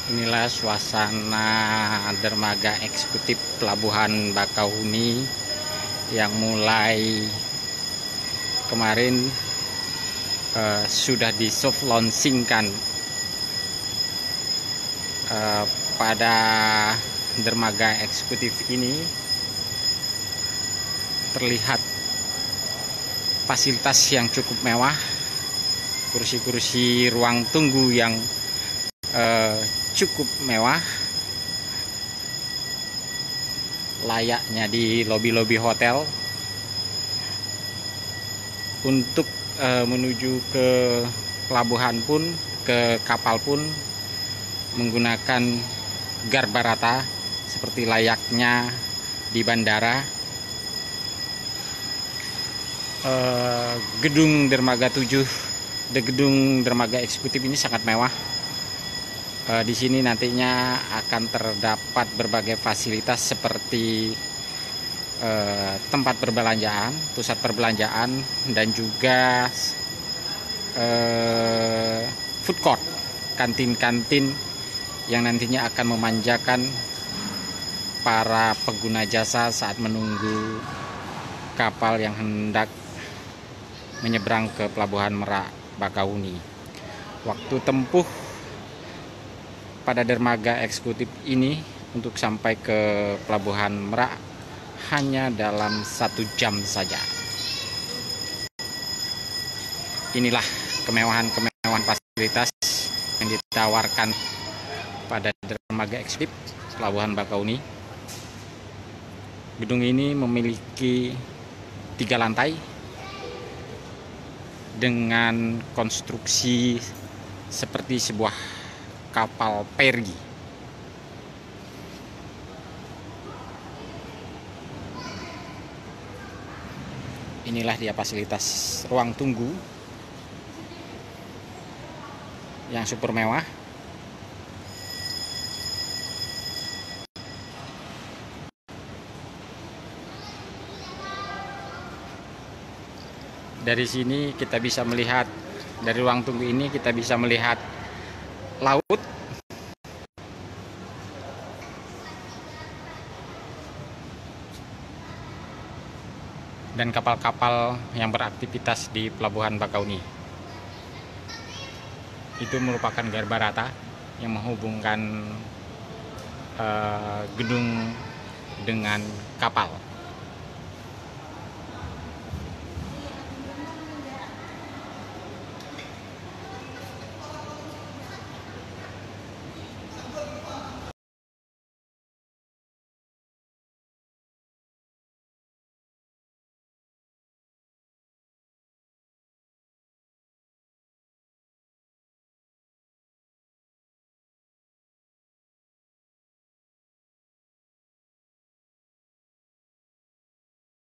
Inilah suasana dermaga eksekutif Pelabuhan Bakauheni yang mulai kemarin sudah di soft launchingkan pada dermaga eksekutif ini. Terlihat fasilitas yang cukup mewah, kursi-kursi ruang tunggu yang cukup mewah, layaknya di lobi-lobi hotel. Untuk menuju ke pelabuhan pun, ke kapal pun menggunakan garbarata seperti layaknya di bandara. Gedung dermaga 7, gedung dermaga eksekutif ini sangat mewah. Di sini nantinya akan terdapat berbagai fasilitas seperti tempat perbelanjaan, pusat perbelanjaan, dan juga food court, kantin-kantin yang nantinya akan memanjakan para pengguna jasa saat menunggu kapal yang hendak menyeberang ke Pelabuhan Merak Bakauheni. Waktu tempuh pada dermaga eksekutif ini untuk sampai ke Pelabuhan Merak hanya dalam 1 jam saja. Inilah kemewahan-kemewahan fasilitas yang ditawarkan pada dermaga eksekutif Pelabuhan Bakauheni. Gedung ini memiliki 3 lantai dengan konstruksi seperti sebuah kapal pergi. Inilah dia fasilitas ruang tunggu yang super mewah. Dari sini kita bisa melihat, dari ruang tunggu ini kita bisa melihat laut, dan kapal-kapal yang beraktivitas di Pelabuhan Bakauheni. Itu merupakan garbarata yang menghubungkan gedung dengan kapal.